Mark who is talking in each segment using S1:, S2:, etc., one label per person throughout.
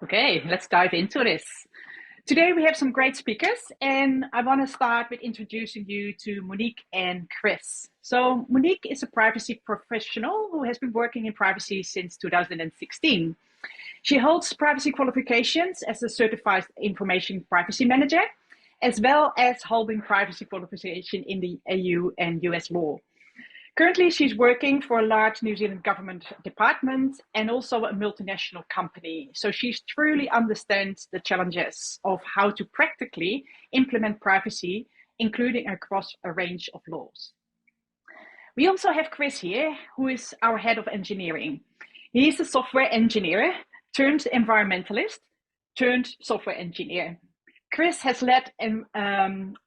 S1: Okay, let's dive into this. Today we have some great speakers, and I want to start with introducing you to Monique and Chris. So, Monique is a privacy professional who has been working in privacy since 2016. She holds privacy qualifications as a certified information privacy manager, as well as holding privacy qualification in the EU and US law. Currently, she's working for a large New Zealand government department and also a multinational company. So she truly understands the challenges of how to practically implement privacy, including across a range of laws. We also have Chris here, who is our head of engineering. He is a software engineer turned environmentalist turned software engineer. Chris has led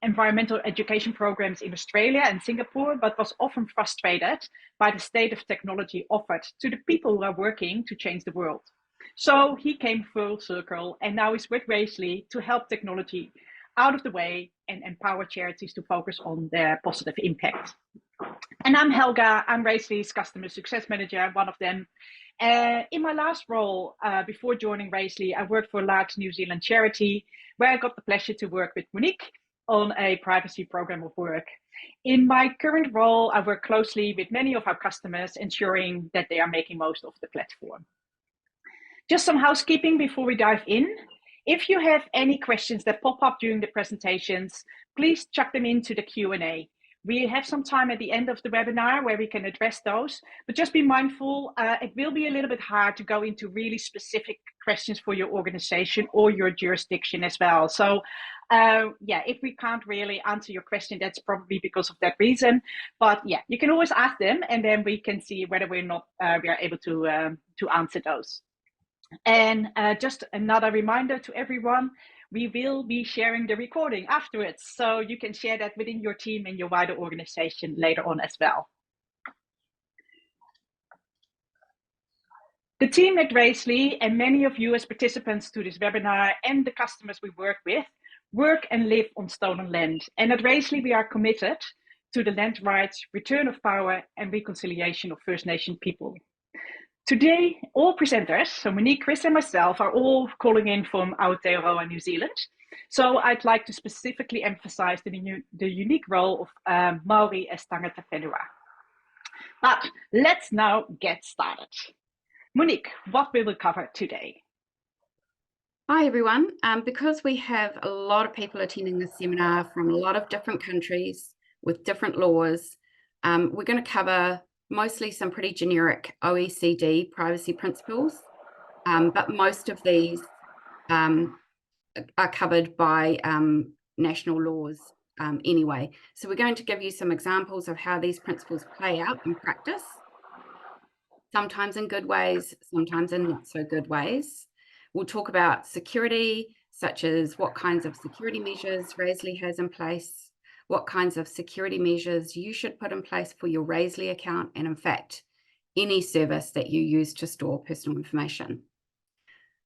S1: environmental education programs in Australia and Singapore, but was often frustrated by the state of technology offered to the people who are working to change the world. So he came full circle and now is with Raisley to help technology out of the way and empower charities to focus on their positive impact. And I'm Helga, I'm Raisley's customer success manager, one of them. In my last role, before joining Raisley, I worked for a large New Zealand charity where I got the pleasure to work with Monique on a privacy program of work. In my current role, I work closely with many of our customers, ensuring that they are making most of the platform. Just some housekeeping before we dive in. If you have any questions that pop up during the presentations, please chuck them into the Q&A. We have some time at the end of the webinar where we can address those, but just be mindful, it will be a little bit hard to go into really specific questions for your organization or your jurisdiction as well. So if we can't really answer your question, that's probably because of that reason. But yeah, you can always ask them and then we can see whether we are able to answer those. And just another reminder to everyone, we will be sharing the recording afterwards, so you can share that within your team and your wider organization later on as well. The team at Raisley and many of you as participants to this webinar and the customers we work with work and live on stolen land. And at Raisley, we are committed to the land rights, return of power and reconciliation of First Nation people. Today, all presenters, so Monique, Chris and myself, are all calling in from Aotearoa, New Zealand. So I'd like to specifically emphasize the unique role of Maori as tangata whenua. But let's now get started. Monique, what will we cover today?
S2: Hi everyone. Because we have a lot of people attending this seminar from a lot of different countries with different laws, we're going to cover mostly some pretty generic OECD privacy principles, but most of these are covered by national laws anyway. So we're going to give you some examples of how these principles play out in practice, sometimes in good ways, sometimes in not so good ways. We'll talk about security, such as what kinds of security measures Raisley has in place, what kinds of security measures you should put in place for your Raisley account, and in fact, any service that you use to store personal information.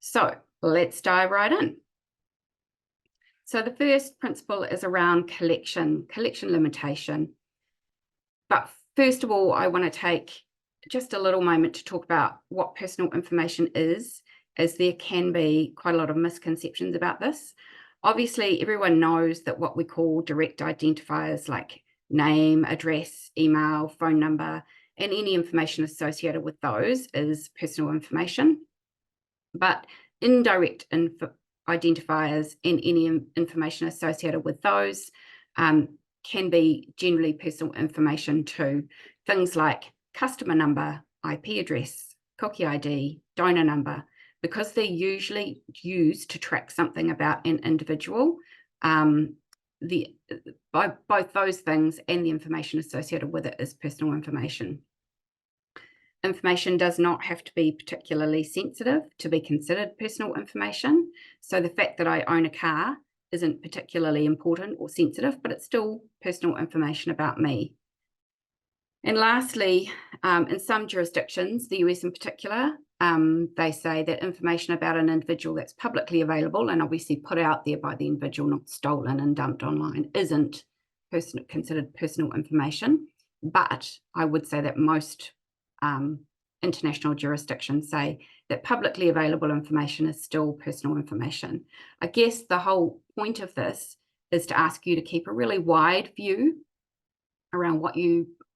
S2: So let's dive right in. So the first principle is around collection limitation. But first of all, I want to take just a little moment to talk about what personal information is, as there can be quite a lot of misconceptions about this. Obviously, everyone knows that what we call direct identifiers like name, address, email, phone number, and any information associated with those is personal information. But indirect identifiers and any information associated with those can be generally personal information too. Things like customer number, IP address, cookie ID, donor number, because they're usually used to track something about an individual, both those things and the information associated with it is personal information. Information does not have to be particularly sensitive to be considered personal information. So the fact that I own a car isn't particularly important or sensitive, but it's still personal information about me. And lastly, in some jurisdictions, the US in particular, they say that information about an individual that's publicly available and obviously put out there by the individual, not stolen and dumped online, isn't considered personal information. But I would say that most international jurisdictions say that publicly available information is still personal information. I guess the whole point of this is to ask you to keep a really wide view around what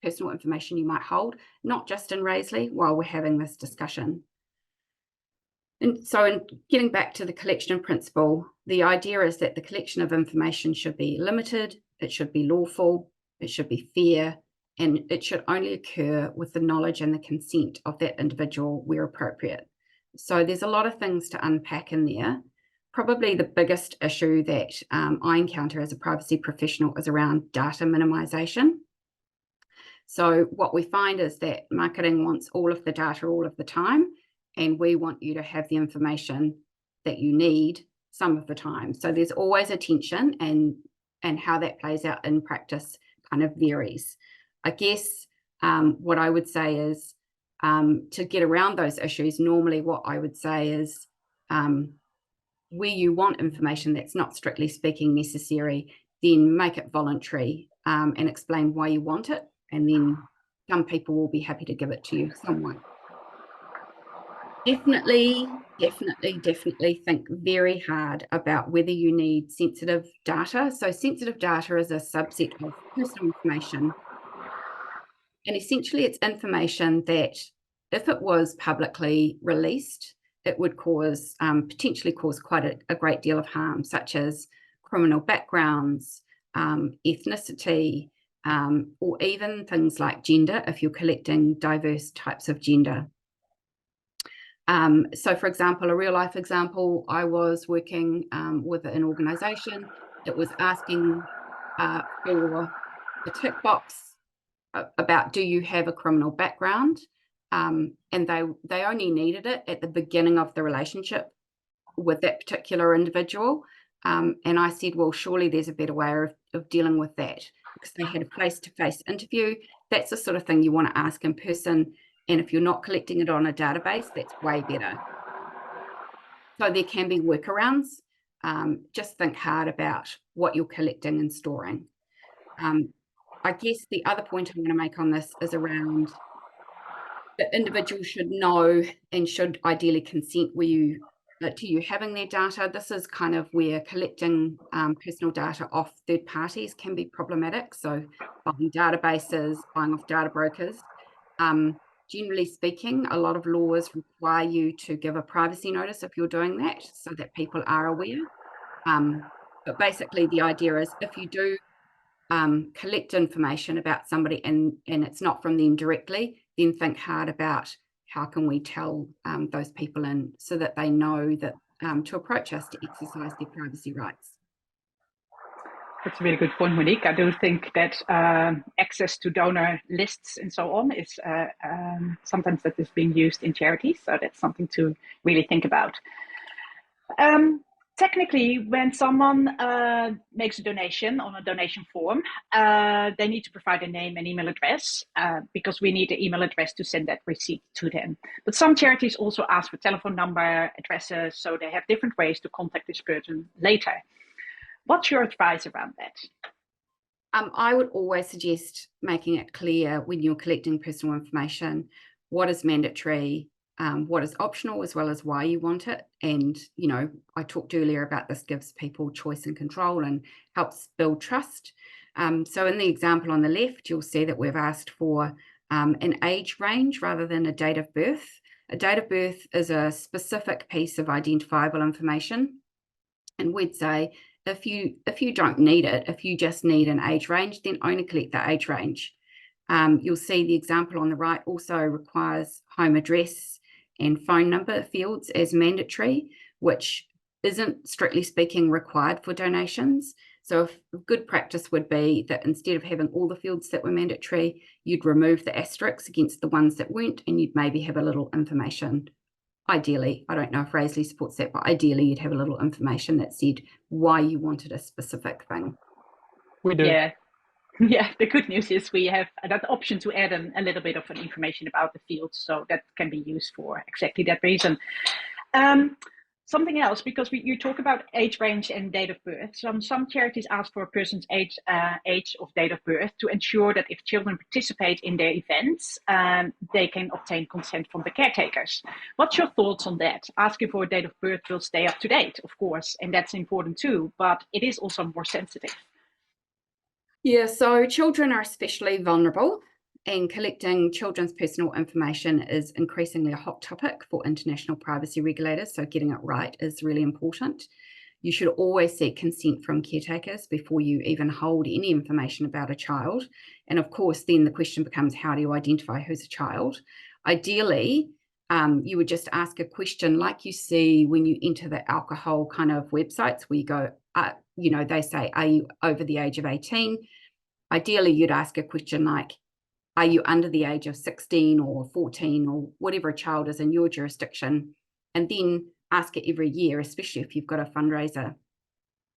S2: personal information you might hold, not just in Raisley, while we're having this discussion. And so in getting back to the collection principle, the idea is that the collection of information should be limited, it should be lawful, it should be fair, and it should only occur with the knowledge and the consent of that individual where appropriate. So there's a lot of things to unpack in there. Probably the biggest issue that I encounter as a privacy professional is around data minimization. So what we find is that marketing wants all of the data all of the time, and we want you to have the information that you need some of the time. So there's always a tension, and how that plays out in practice kind of varies. I guess what I would say is to get around those issues, normally what I would say is where you want information that's not strictly speaking necessary, then make it voluntary and explain why you want it, and then some people will be happy to give it to you, some won't. Definitely think very hard about whether you need sensitive data. So sensitive data is a subset of personal information. And essentially it's information that if it was publicly released, it would cause, potentially cause quite a great deal of harm, such as criminal backgrounds, ethnicity, or even things like gender, if you're collecting diverse types of gender. So for example, a real life example, I was working with an organisation that was asking for a tick box about, do you have a criminal background? And they only needed it at the beginning of the relationship with that particular individual. And I said, well, surely there's a better way of dealing with that, because they had a face-to-face interview. That's the sort of thing you want to ask in person. And if you're not collecting it on a database, that's way better. So there can be workarounds. Just think hard about what you're collecting and storing. I guess the other point I want to make on this is around the individual should know and should ideally consent to you having their data. This is kind of where collecting personal data off third parties can be problematic. So buying databases, buying off data brokers. Generally speaking, a lot of laws require you to give a privacy notice if you're doing that, so that people are aware. But basically the idea is if you do collect information about somebody and it's not from them directly, then think hard about how can we tell those people in so that they know that to approach us to exercise their privacy rights.
S1: That's a really good point, Monique. I do think that access to donor lists and so on is sometimes that is being used in charities. So that's something to really think about. Technically, when someone makes a donation on a donation form, they need to provide a name and email address because we need the email address to send that receipt to them. But some charities also ask for telephone number, addresses, so they have different ways to contact this person later. What's your advice around that?
S2: I would always suggest making it clear when you're collecting personal information what is mandatory, what is optional, as well as why you want it. And, you know, I talked earlier about this gives people choice and control and helps build trust. So in the example on the left, you'll see that we've asked for an age range rather than a date of birth. A date of birth is a specific piece of identifiable information. And we'd say, if you don't need it, if you just need an age range, then only collect the age range. You'll see the example on the right also requires home address and phone number fields as mandatory, which isn't strictly speaking required for donations. So a good practice would be that instead of having all the fields that were mandatory, you'd remove the asterisks against the ones that weren't, and you'd maybe have a little information. Ideally, I don't know if Raisley supports that, but ideally you'd have a little information that said why you wanted a specific thing.
S3: We do.
S1: Yeah. Yeah, the good news is we have that option to add a little bit of an information about the field, so that can be used for exactly that reason. Something else, because you talk about age range and date of birth. Some charities ask for a person's age of date of birth to ensure that if children participate in their events, they can obtain consent from the caretakers. What's your thoughts on that? Asking for a date of birth will stay up to date, of course, and that's important too, but it is also more sensitive.
S2: Yeah, so children are especially vulnerable, and collecting children's personal information is increasingly a hot topic for international privacy regulators, so getting it right is really important. You should always seek consent from caretakers before you even hold any information about a child. And of course, then the question becomes, how do you identify who's a child? Ideally, you would just ask a question like you see when you enter the alcohol kind of websites where you go, they say, are you over the age of 18? Ideally, you'd ask a question like, are you under the age of 16 or 14 or whatever a child is in your jurisdiction? And then ask it every year, especially if you've got a fundraiser.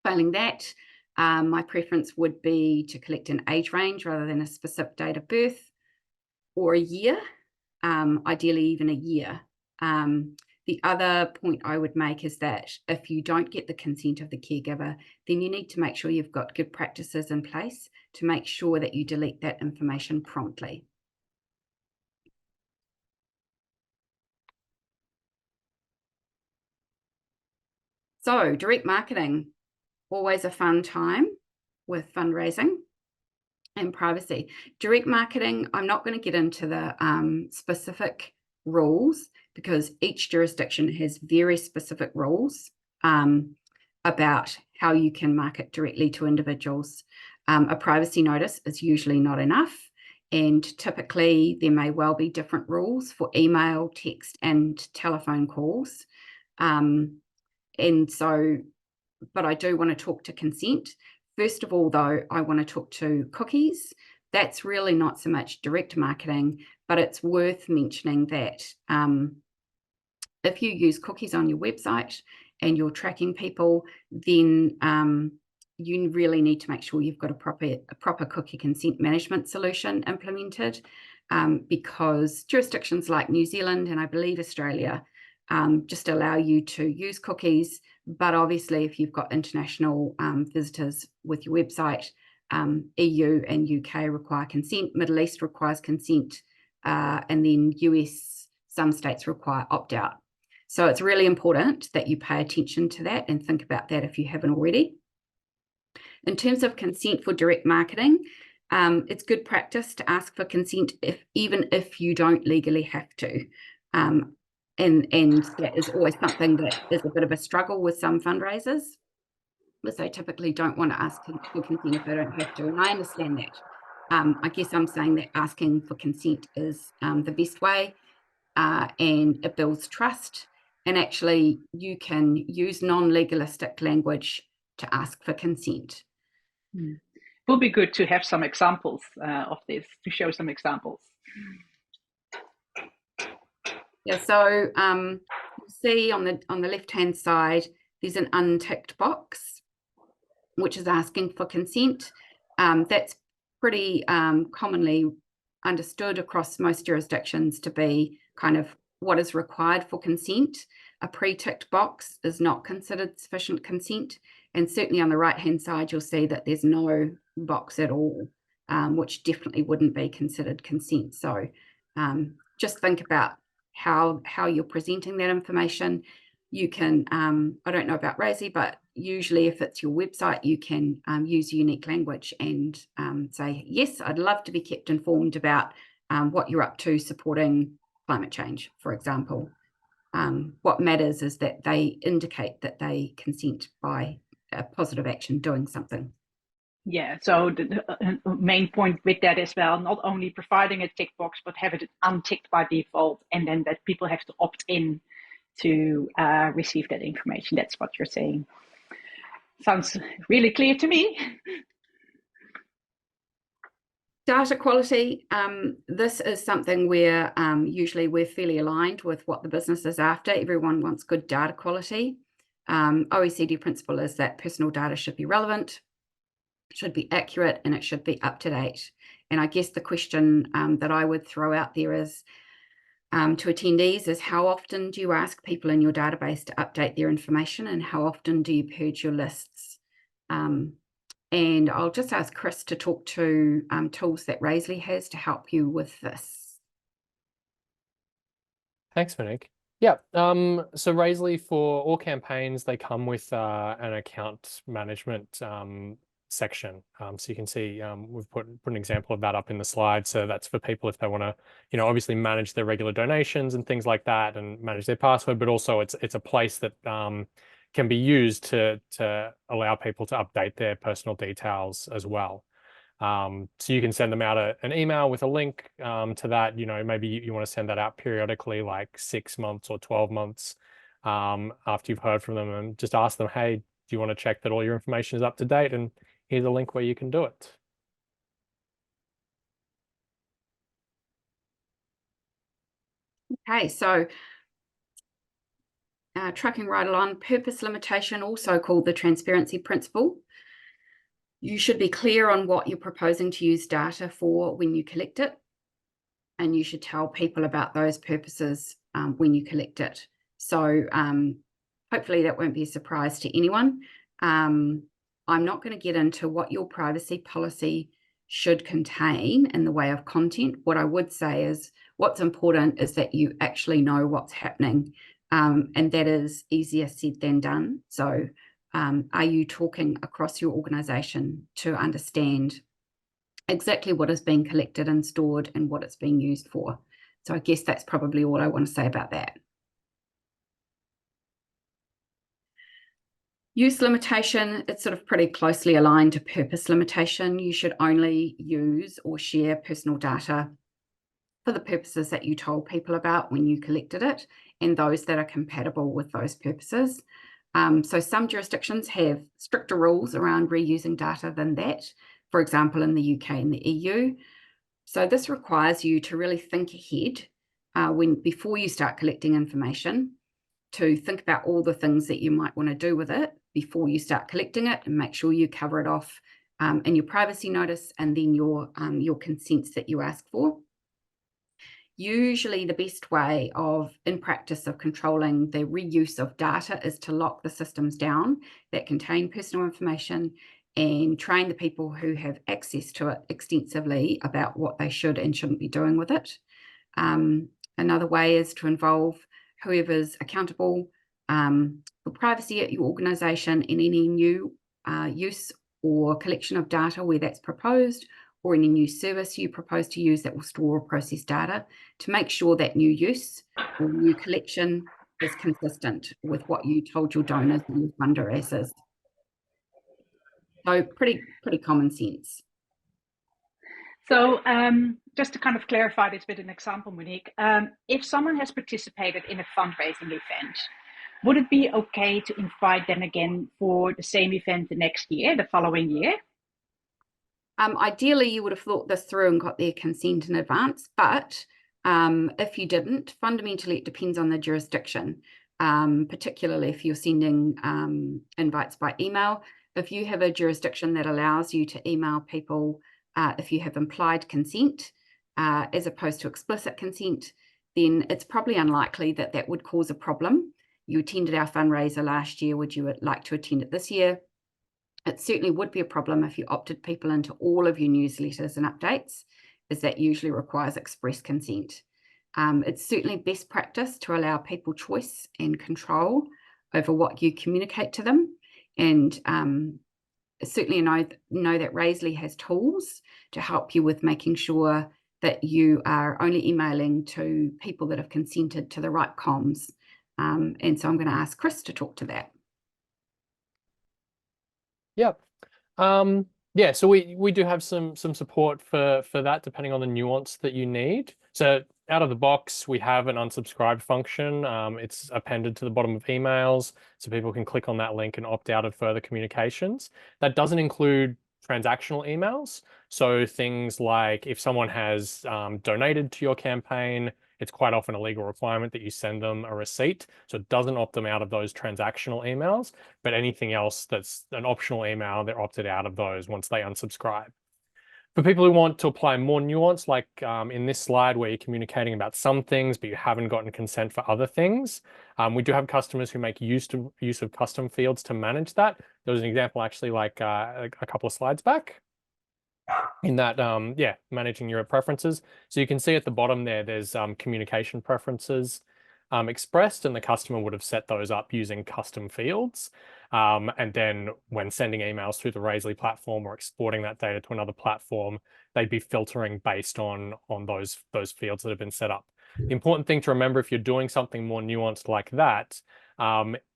S2: Failing that, my preference would be to collect an age range rather than a specific date of birth, or a year, ideally even a year. The other point I would make is that if you don't get the consent of the caregiver, then you need to make sure you've got good practices in place to make sure that you delete that information promptly. So direct marketing, always a fun time with fundraising and privacy. Direct marketing, I'm not going to get into the specific rules because each jurisdiction has very specific rules about how you can market directly to individuals. A privacy notice is usually not enough, and typically there may well be different rules for email, text, and telephone calls. But I do want to talk to consent. First of all, though, I want to talk to cookies. That's really not so much direct marketing, but it's worth mentioning that if you use cookies on your website and you're tracking people, then you really need to make sure you've got a proper cookie consent management solution implemented, because jurisdictions like New Zealand and I believe Australia just allow you to use cookies. But obviously, if you've got international visitors with your website, EU and UK require consent, Middle East requires consent, and then US, some states require opt-out. So it's really important that you pay attention to that and think about that if you haven't already. In terms of consent for direct marketing, it's good practice to ask for consent even if you don't legally have to. And that is always something that is a bit of a struggle with some fundraisers, because they typically don't want to ask for consent if they don't have to. And I understand that. I guess I'm saying that asking for consent is the best way, and it builds trust. And actually, you can use non-legalistic language to ask for consent.
S1: It will be good to have some examples of this, to show some examples.
S2: Yeah, so you see on the left-hand side, there's an unticked box, which is asking for consent. That's pretty commonly understood across most jurisdictions to be kind of what is required for consent. A pre-ticked box is not considered sufficient consent. And certainly on the right-hand side, you'll see that there's no box at all, which definitely wouldn't be considered consent. So just think about how you're presenting that information. You can, I don't know about Rosie, but usually if it's your website, you can use unique language and say, yes, I'd love to be kept informed about what you're up to supporting climate change, for example. What matters is that they indicate that they consent by a positive action doing something.
S1: Yeah, so the main point with that as well, not only providing a tick box, but have it unticked by default, and then that people have to opt in to receive that information. That's what you're saying. Sounds really clear to me.
S2: Data quality, this is something where usually we're fairly aligned with what the business is after. Everyone wants good data quality. OECD principle is that personal data should be relevant, should be accurate, and it should be up to date. And I guess the question that I would throw out there is, to attendees is, how often do you ask people in your database to update their information, and how often do you purge your lists? And I'll just ask Chris to talk to tools that Raisley has to help you with this.
S3: Thanks, Monique. Yeah, so Raisley, for all campaigns, they come with an account management section. So you can see we've put an example of that up in the slide. So that's for people if they want to, obviously manage their regular donations and things like that, and manage their password, but also it's a place that can be used to allow people to update their personal details as well. So you can send them out an email with a link to that. Maybe you want to send that out periodically, like 6 months or 12 months after you've heard from them, and just ask them, hey, do you want to check that all your information is up to date? And here's a link where you can do it.
S2: Okay, so trucking right along, purpose limitation, also called the transparency principle. You should be clear on what you're proposing to use data for when you collect it, and you should tell people about those purposes when you collect it. So hopefully that won't be a surprise to anyone. I'm not going to get into what your privacy policy should contain in the way of content. What I would say is what's important is that you actually know what's happening, and that is easier said than done. So are you talking across your organization to understand exactly what is being collected and stored and what it's being used for? So I guess that's probably all I want to say about that. Use limitation, it's sort of pretty closely aligned to purpose limitation. You should only use or share personal data for the purposes that you told people about when you collected it, and those that are compatible with those purposes. So some jurisdictions have stricter rules around reusing data than that, for example, in the UK and the EU. So this requires you to really think ahead before you start collecting information, to think about all the things that you might want to do with it before you start collecting it, and make sure you cover it off in your privacy notice and then your consents that you ask for. Usually the best way in practice of controlling the reuse of data is to lock the systems down that contain personal information, and train the people who have access to it extensively about what they should and shouldn't be doing with it. Another way is to involve whoever's accountable for privacy at your organization in any new use or collection of data where that's proposed, or any new service you propose to use that will store or process data, to make sure that new use or new collection is consistent with what you told your donors and your fundraisers is. So pretty common sense.
S1: So just to kind of clarify this with an example, Monique, if someone has participated in a fundraising event, would it be okay to invite them again for the same event the next year, the following year?
S2: Ideally, you would have thought this through and got their consent in advance, but if you didn't, fundamentally it depends on the jurisdiction, particularly if you're sending invites by email. If you have a jurisdiction that allows you to email people if you have implied consent as opposed to explicit consent, then it's probably unlikely that that would cause a problem. You attended our fundraiser last year. Would you like to attend it this year? It certainly would be a problem if you opted people into all of your newsletters and updates, as that usually requires express consent. It's certainly best practice to allow people choice and control over what you communicate to them. And certainly know that Raisley has tools to help you with making sure that you are only emailing to people that have consented to the right comms. And so I'm going to ask Chris to talk to that.
S3: Yep. Yeah, so we do have some support for that, depending on the nuance that you need. So out of the box, we have an unsubscribe function. It's appended to the bottom of emails, so people can click on that link and opt out of further communications. That doesn't include transactional emails. So things like if someone has donated to your campaign, it's quite often a legal requirement that you send them a receipt. So it doesn't opt them out of those transactional emails, but anything else that's an optional email, they're opted out of those once they unsubscribe. For people who want to apply more nuance, like in this slide where you're communicating about some things, but you haven't gotten consent for other things, we do have customers who make use of custom fields to manage that. There was an example actually like a couple of slides back in that, yeah, managing your preferences. So you can see at the bottom there, there's communication preferences expressed, and the customer would have set those up using custom fields. And then when sending emails through the Razely platform or exporting that data to another platform, they'd be filtering based on those fields that have been set up. The important thing to remember if you're doing something more nuanced like that,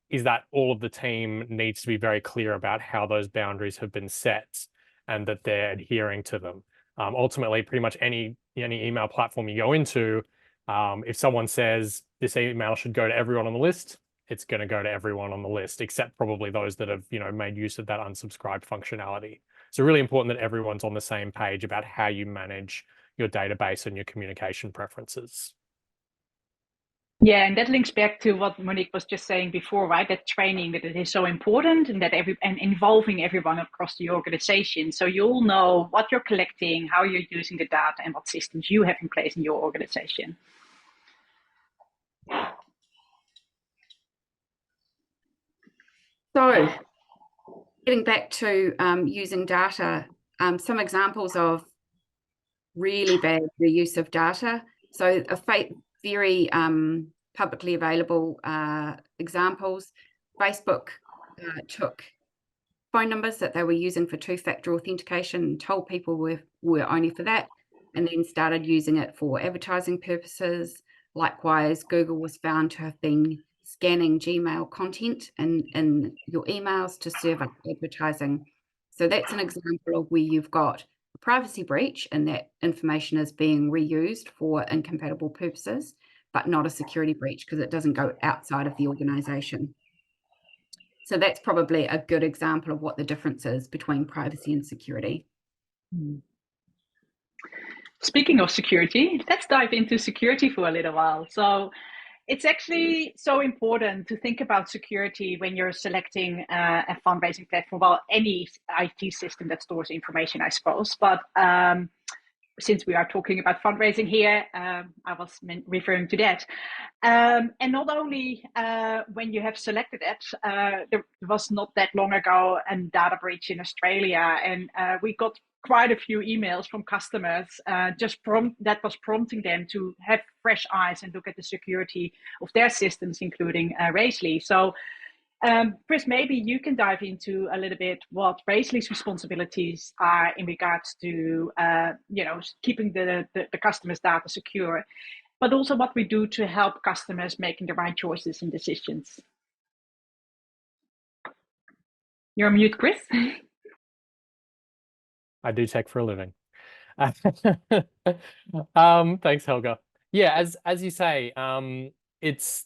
S3: is that all of the team needs to be very clear about how those boundaries have been set and that they're adhering to them. Ultimately, pretty much any email platform you go into, if someone says this email should go to everyone on the list, it's going to go to everyone on the list, except probably those that have, made use of that unsubscribe functionality. So really important that everyone's on the same page about how you manage your database and your communication preferences.
S1: Yeah, and that links back to what Monique was just saying before, right? That training, that it is so important, and that involving everyone across the organization, so you'll know what you're collecting, how you're using the data, and what systems you have in place in your organization.
S2: So, getting back to using data, some examples of really bad reuse of data. So, very publicly available examples. Facebook took phone numbers that they were using for two-factor authentication and told people were only for that, and then started using it for advertising purposes. Likewise, Google was found to have been scanning Gmail content in your emails to serve up advertising. So that's an example of where you've got a privacy breach and that information is being reused for incompatible purposes, but not a security breach because it doesn't go outside of the organization. So that's probably a good example of what the difference is between privacy and security.
S1: Speaking of security, let's dive into security for a little while. So it's actually so important to think about security when you're selecting a fundraising platform. Well, any IT system that stores information, I suppose. But since we are talking about fundraising here, I was referring to that. And not only when you have selected it, there was not that long ago a data breach in Australia, and we got quite a few emails from customers that was prompting them to have fresh eyes and look at the security of their systems, including Razely. So Chris, maybe you can dive into a little bit what Razely's responsibilities are in regards to, keeping the customer's data secure, but also what we do to help customers making the right choices and decisions. You're on mute, Chris.
S3: I do tech for a living. Thanks, Helga. Yeah, as you say, it's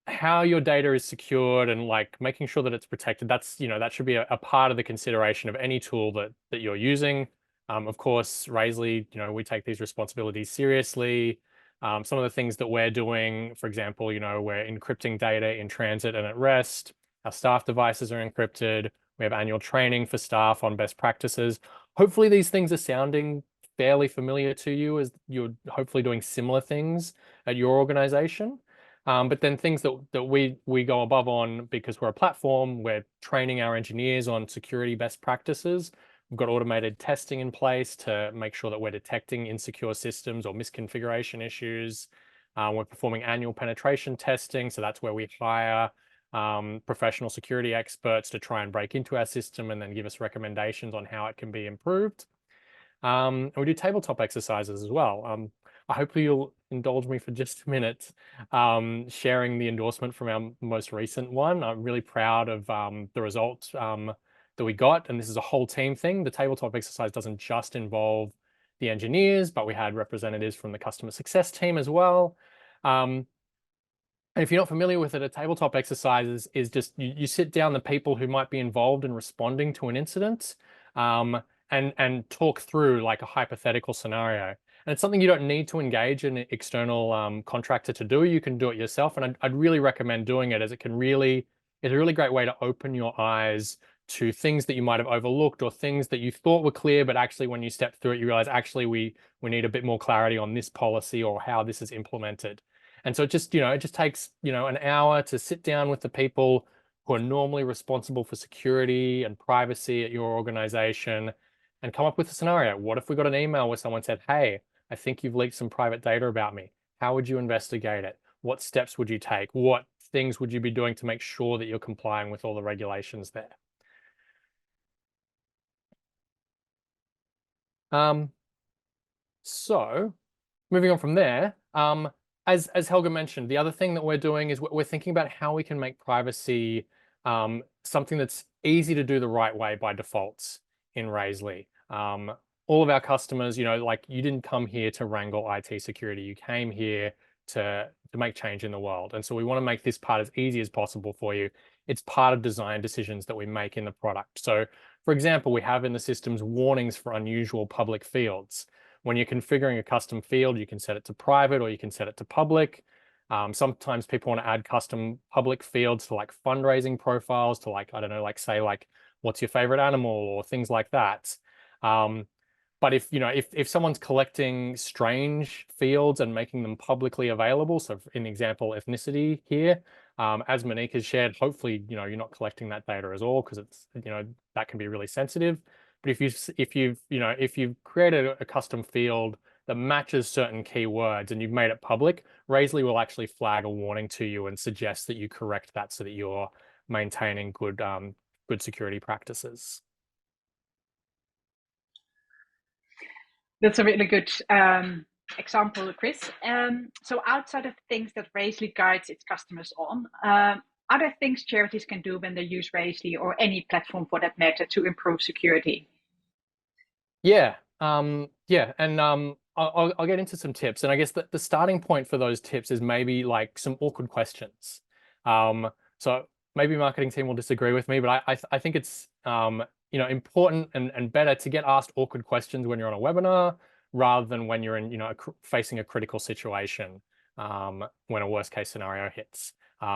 S3: how your data is secured and like making sure that it's protected. That's that should be a part of the consideration of any tool that you're using. Of course, Razely, we take these responsibilities seriously. Some of the things that we're doing, for example, we're encrypting data in transit and at rest. Our staff devices are encrypted. We have annual training for staff on best practices. Hopefully these things are sounding fairly familiar to you as you're hopefully doing similar things at your organization. But then things that we go above on because we're a platform, we're training our engineers on security best practices. We've got automated testing in place to make sure that we're detecting insecure systems or misconfiguration issues. We're performing annual penetration testing. So that's where we hire professional security experts to try and break into our system and then give us recommendations on how it can be improved. And we do tabletop exercises as well. I hope you'll indulge me for just a minute sharing the endorsement from our most recent one. I'm really proud of the results that we got, and this is a whole team thing. The tabletop exercise doesn't just involve the engineers, but we had representatives from the customer success team as well. And if you're not familiar with it, a tabletop exercise is just you sit down the people who might be involved in responding to an incident and talk through like a hypothetical scenario. And it's something you don't need to engage an external contractor to do. You can do it yourself. And I'd really recommend doing it as it's a really great way to open your eyes to things that you might have overlooked or things that you thought were clear, but actually when you step through it, you realize actually we need a bit more clarity on this policy or how this is implemented. And so it just, it just takes, an hour to sit down with the people who are normally responsible for security and privacy at your organization and come up with a scenario. What if we got an email where someone said, hey, I think you've leaked some private data about me. How would you investigate it? What steps would you take? What things would you be doing to make sure that you're complying with all the regulations there? So moving on from there, as Helga mentioned, the other thing that we're doing is we're thinking about how we can make privacy something that's easy to do the right way by default in Raisley. All of our customers, like you didn't come here to wrangle IT security, you came here to make change in the world. And so we want to make this part as easy as possible for you. It's part of design decisions that we make in the product. So for example, we have in the systems warnings for unusual public fields. When you're configuring a custom field, you can set it to private or you can set it to public. Sometimes people want to add custom public fields to like fundraising profiles to like, I don't know, like say like, what's your favorite animal or things like that. But if someone's collecting strange fields and making them publicly available, so in the example you here, as Monique has shared, hopefully you're not collecting that data at all because it's that can be really sensitive. But if you've created a custom field that matches certain keywords and you've made it public, Raisley will actually flag a warning to you and suggest that you correct that so that you're maintaining good security practices.
S1: That's a really good example, Chris. So outside of things that Raisley guides its customers on, are there things charities can do when they use Raisley or any platform for that matter to improve security?
S3: Yeah, yeah, and I'll get into some tips, and I guess the starting point for those tips is maybe like some awkward questions. So maybe marketing team will disagree with me, but I think it's important and better to get asked awkward questions when you're on a webinar rather than when you're in facing a critical situation when a worst case scenario hits.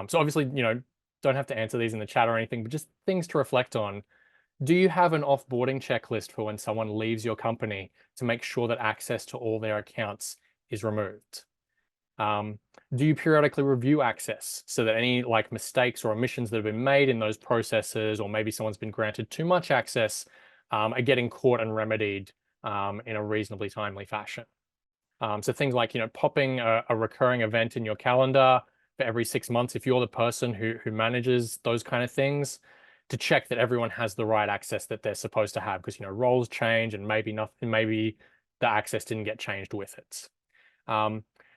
S3: So obviously don't have to answer these in the chat or anything, but just things to reflect on. Do you have an offboarding checklist for when someone leaves your company to make sure that access to all their accounts is removed? Do you periodically review access so that any like mistakes or omissions that have been made in those processes, or maybe someone's been granted too much access, are getting caught and remedied in a reasonably timely fashion? So things like popping a recurring event in your calendar for every 6 months if you're the person who manages those kind of things, to check that everyone has the right access that they're supposed to have, because roles change and maybe the access didn't get changed with it.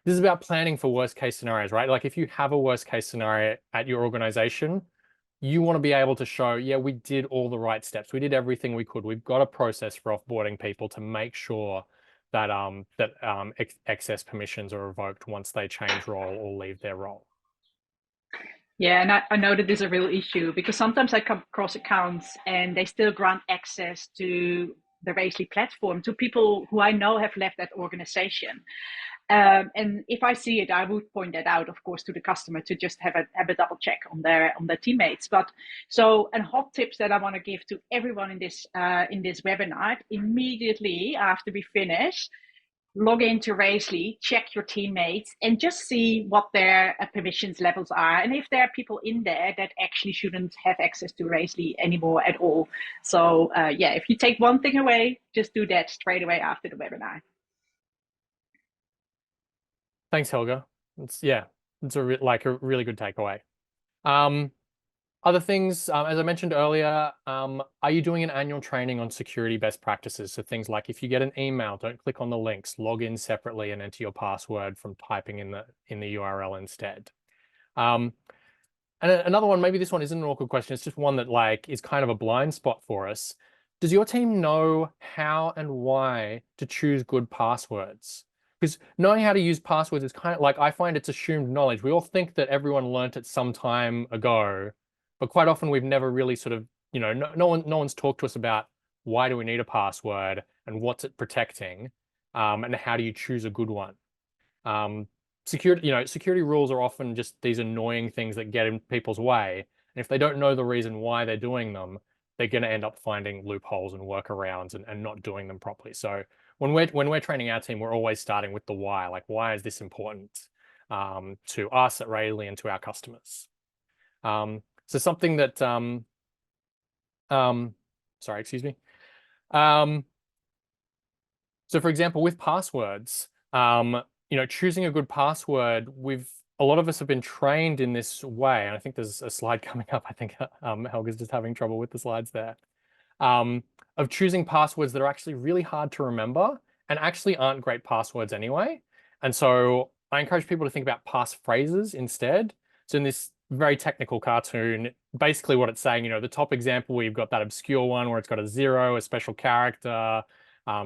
S3: This is about planning for worst case scenarios, right? Like if you have a worst case scenario at your organization, you want to be able to show, yeah, we did all the right steps. We did everything we could. We've got a process for offboarding people to make sure that excess permissions are revoked once they change role or leave their role.
S1: Yeah, and I know that this is a real issue because sometimes I come across accounts and they still grant access to the Raisley platform to people who I know have left that organization. And if I see it, I would point that out, of course, to the customer to just have a double check on their teammates. But so, and hot tips that I want to give to everyone in this webinar: immediately after we finish, log into Raisley, check your teammates, and just see what their permissions levels are, and if there are people in there that actually shouldn't have access to Raisley anymore at all. So yeah, if you take one thing away, just do that straight away after the webinar.
S3: Thanks, Helga. It's a really good takeaway. Other things, as I mentioned earlier, are you doing an annual training on security best practices? So things like if you get an email, don't click on the links, log in separately and enter your password from typing in the URL instead. And another one, maybe this one isn't an awkward question, it's just one that like is kind of a blind spot for us. Does your team know how and why to choose good passwords? Because knowing how to use passwords is kind of like, I find it's assumed knowledge. We all think that everyone learnt it some time ago, but quite often we've never really sort of, no one's talked to us about why do we need a password and what's it protecting, and how do you choose a good one. Security rules are often just these annoying things that get in people's way. And if they don't know the reason why they're doing them, they're going to end up finding loopholes and workarounds and not doing them properly. So when we're training our team, we're always starting with the why. Like, why is this important to us at Rayleigh and to our customers? So something that sorry, excuse me. So for example, with passwords, choosing a good password, a lot of us have been trained in this way. And I think there's a slide coming up. I think Helga's just having trouble with the slides there. Of choosing passwords that are actually really hard to remember and actually aren't great passwords anyway. And so I encourage people to think about passphrases instead. So in this very technical cartoon, basically what it's saying, the top example where you've got that obscure one where it's got a 0, a special character,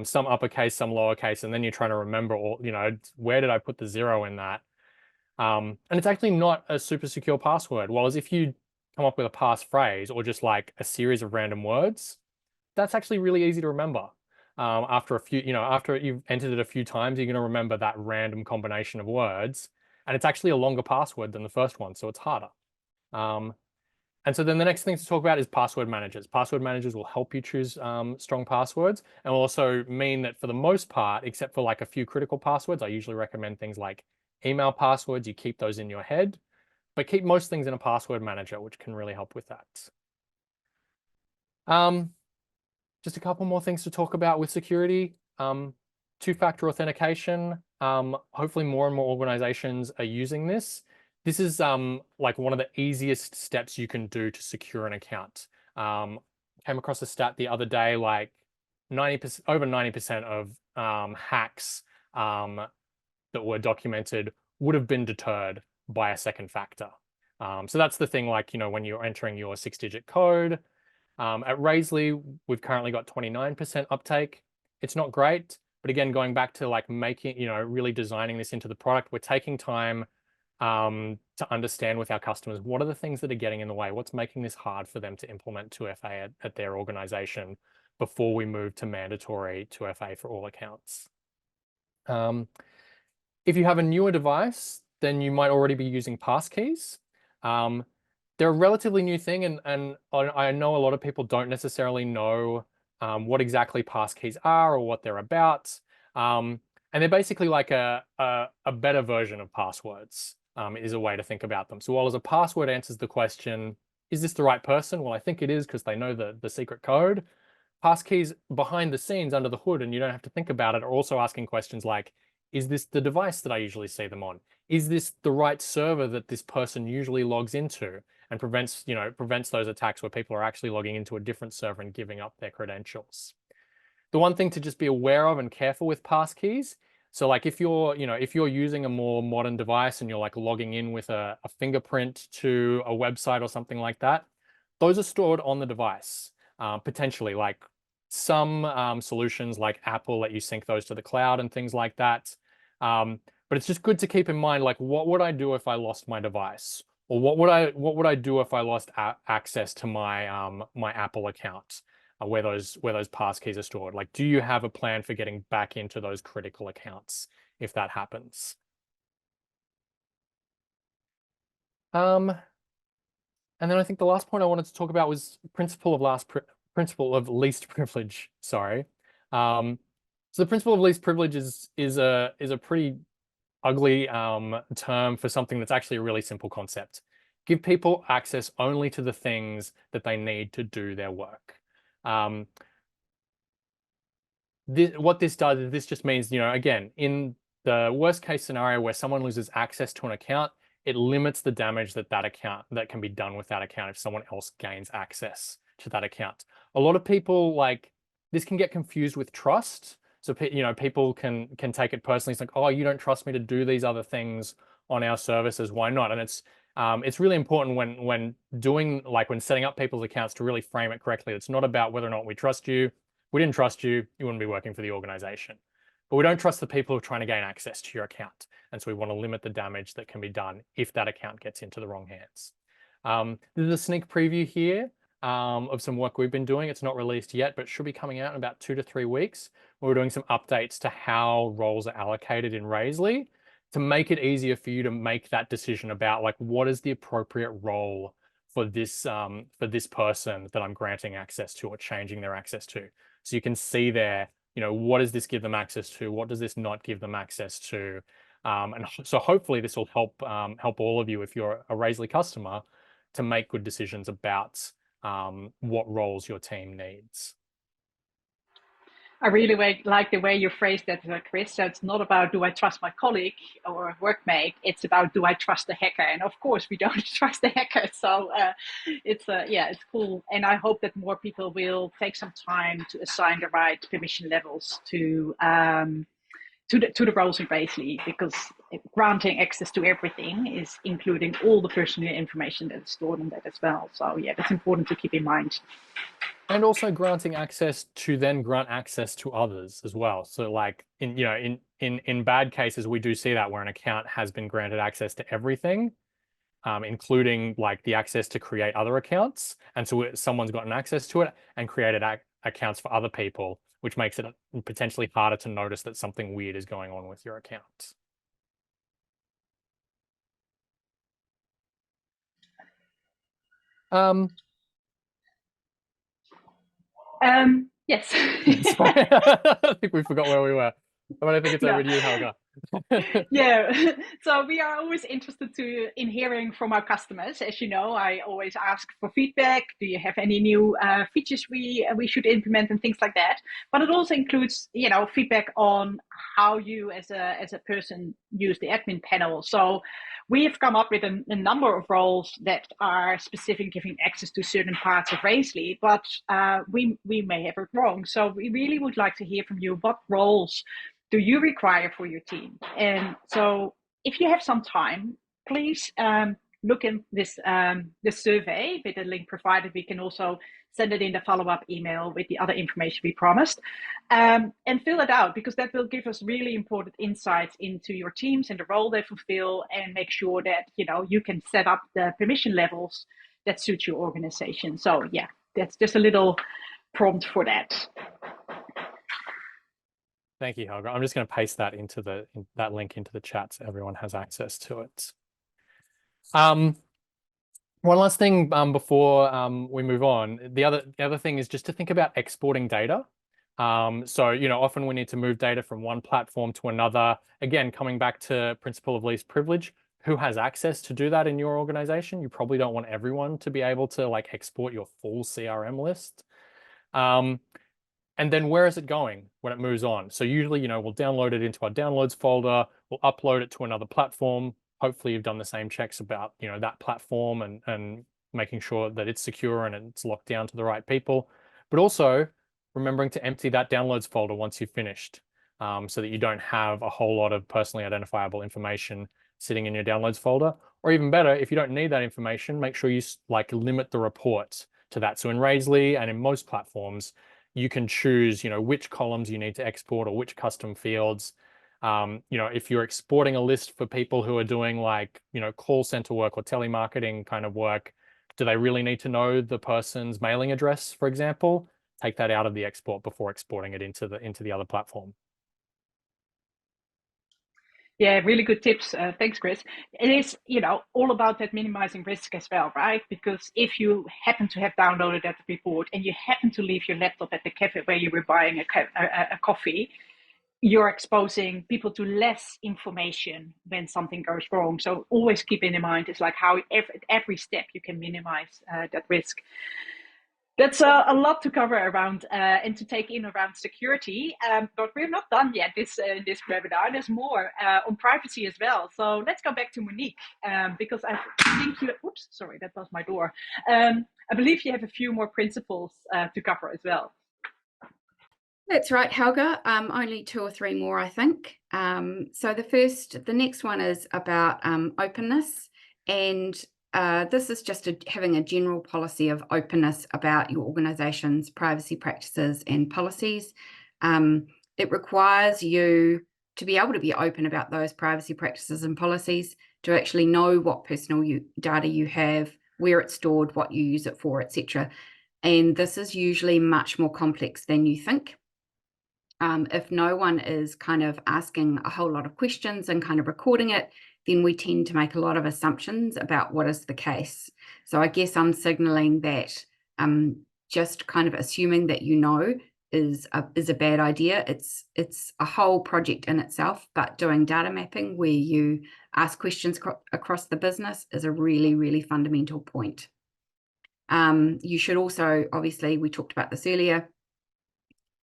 S3: some uppercase, some lowercase, and then you're trying to remember all, where did I put the 0 in that? And it's actually not a super secure password. Whereas if you come up with a passphrase or just like a series of random words, that's actually really easy to remember. After after you've entered it a few times, you're going to remember that random combination of words. And it's actually a longer password than the first one, so it's harder. And so then the next thing to talk about is password managers. Password managers will help you choose strong passwords, and will also mean that for the most part, except for like a few critical passwords, I usually recommend things like email passwords. You keep those in your head, but keep most things in a password manager, which can really help with that. Just a couple more things to talk about with security. Two-factor authentication. Hopefully more and more organizations are using this. This is like one of the easiest steps you can do to secure an account. Came across a stat the other day, like 90%, over 90% of hacks that were documented would have been deterred by a second factor. So that's the thing, like, when you're entering your 6-digit code. At Rayleigh, we've currently got 29% uptake. It's not great, but again, going back to like making, really designing this into the product, we're taking time to understand with our customers, what are the things that are getting in the way? What's making this hard for them to implement 2FA at their organization before we move to mandatory 2FA for all accounts? If you have a newer device, then you might already be using passkeys. They're a relatively new thing, and I know a lot of people don't necessarily know what exactly passkeys are or what they're about. And they're basically like a better version of passwords, is a way to think about them. So while as a password answers the question, is this the right person? Well, I think it is because they know the secret code. Passkeys behind the scenes, under the hood, and you don't have to think about it, are also asking questions like, is this the device that I usually see them on? Is this the right server that this person usually logs into? And prevents those attacks where people are actually logging into a different server and giving up their credentials. The one thing to just be aware of and careful with passkeys. So like if you're using a more modern device and you're like logging in with a fingerprint to a website or something like that, those are stored on the device. Potentially, like some solutions like Apple let you sync those to the cloud and things like that. But it's just good to keep in mind, like, what would I do if I lost my device? Or what would I do if I lost access to my my Apple account, where those passkeys are stored? Like, do you have a plan for getting back into those critical accounts if that happens? And then I think the last point I wanted to talk about was principle of least privilege. Sorry. So the principle of least privilege is a pretty ugly term for something that's actually a really simple concept. Give people access only to the things that they need to do their work. What this does is this just means, again, in the worst case scenario where someone loses access to an account, it limits the damage that can be done with that account if someone else gains access to that account. A lot of people, like, this can get confused with trust. So, people can take it personally. It's like, oh, you don't trust me to do these other things on our services. Why not? And it's really important when setting up people's accounts to really frame it correctly. It's not about whether or not we trust you. If we didn't trust you, you wouldn't be working for the organization. But we don't trust the people who are trying to gain access to your account. And so we want to limit the damage that can be done if that account gets into the wrong hands. This is a sneak preview here of some work we've been doing. It's not released yet, but should be coming out in about 2 to 3 weeks. We're doing some updates to how roles are allocated in Rayleigh to make it easier for you to make that decision about, like, what is the appropriate role for this person that I'm granting access to or changing their access to. So you can see there, what does this give them access to? What does this not give them access to? And so hopefully this will help all of you, if you're a Raisely customer, to make good decisions about what roles your team needs.
S1: I really like the way you phrased that, Chris. So it's not about, do I trust my colleague or workmate? It's about, do I trust the hacker? And of course, we don't trust the hacker. So it's cool. And I hope that more people will take some time to assign the right permission levels to the roles in Raisely, because granting access to everything is including all the personal information that is stored in that as well. So yeah, that's important to keep in mind.
S3: And also granting access to then grant access to others as well. So like in bad cases, we do see that where an account has been granted access to everything, including like the access to create other accounts. And so someone's gotten access to it and created accounts for other people, which makes it potentially harder to notice that something weird is going on with your account.
S1: Yes.
S3: Sorry. I think we forgot where we were. But I think it's over to you, Helga.
S1: Yeah, so we are always interested in hearing from our customers. As you know, I always ask for feedback. Do you have any new features we should implement and things like that? But it also includes, feedback on how you as a person use the admin panel. So we have come up with a number of roles that are specific, giving access to certain parts of Raisely, but we may have it wrong. So we really would like to hear from you. What roles do you require for your team? And so if you have some time, please look in this survey with the link provided. We can also send it in the follow-up email with the other information we promised, and fill it out, because that will give us really important insights into your teams and the role they fulfill, and make sure that you can set up the permission levels that suit your organization. So yeah, that's just a little prompt for that.
S3: Thank you, Helga. I'm just going to paste that into that link into the chat so everyone has access to it. One last thing before we move on. The other thing is just to think about exporting data. So often we need to move data from one platform to another. Again, coming back to principle of least privilege, who has access to do that in your organization? You probably don't want everyone to be able to like export your full CRM list. And then where is it going when it moves on? So usually, we'll download it into our downloads folder, we'll upload it to another platform. Hopefully you've done the same checks about, that platform and making sure that it's secure and it's locked down to the right people. But also remembering to empty that downloads folder once you've finished, so that you don't have a whole lot of personally identifiable information sitting in your downloads folder. Or even better, if you don't need that information, make sure you limit the report to that. So in Raisely and in most platforms, you can choose, which columns you need to export or which custom fields. If you're exporting a list for people who are doing call center work or telemarketing kind of work, do they really need to know the person's mailing address, for example? Take that out of the export before exporting it into the other platform.
S1: Yeah, really good tips. Thanks, Chris. It is, all about that minimizing risk as well, right? Because if you happen to have downloaded that report and you happen to leave your laptop at the cafe where you were buying a coffee, you're exposing people to less information when something goes wrong. So always keep in mind, it's like how every step you can minimize that risk. That's a lot to cover around and to take in around security, but we're not done yet this webinar. There's more on privacy as well. So let's go back to Monique, because I think oops, sorry, that was my door. I believe you have a few more principles to cover as well.
S2: That's right, Helga. Only 2 or 3 more, I think. So the next one is about openness, and this is just having a general policy of openness about your organization's privacy practices and policies. It requires you to be able to be open about those privacy practices and policies, to actually know what personal data you have, where it's stored, what you use it for, etc. And this is usually much more complex than you think. If no one is kind of asking a whole lot of questions and kind of recording it, then we tend to make a lot of assumptions about what is the case. So I guess I'm signaling that just kind of assuming that you know is a bad idea. It's a whole project in itself, but doing data mapping where you ask questions across the business is a really, really fundamental point. You should also, obviously, we talked about this earlier,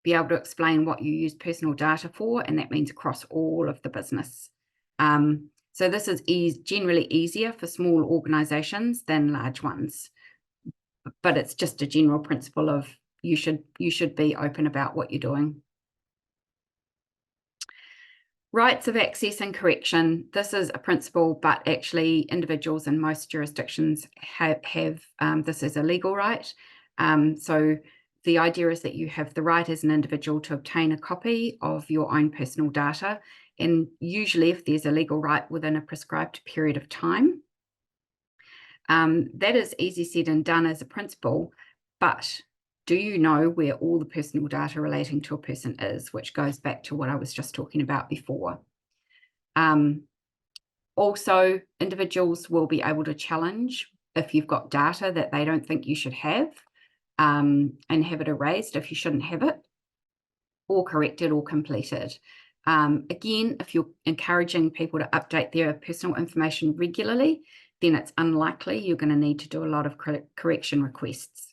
S2: be able to explain what you use personal data for, and that means across all of the business. So this is generally easier for small organizations than large ones, but it's just a general principle of you should be open about what you're doing. Rights of access and correction. This is a principle, but actually individuals in most jurisdictions have this as a legal right. So the idea is that you have the right as an individual to obtain a copy of your own personal data, and usually if there's a legal right within a prescribed period of time. That is easy said and done as a principle, but do you know where all the personal data relating to a person is, which goes back to what I was just talking about before. Also, individuals will be able to challenge if you've got data that they don't think you should have, and have it erased if you shouldn't have it, or corrected or completed. Again, if you're encouraging people to update their personal information regularly, then it's unlikely you're going to need to do a lot of correction requests.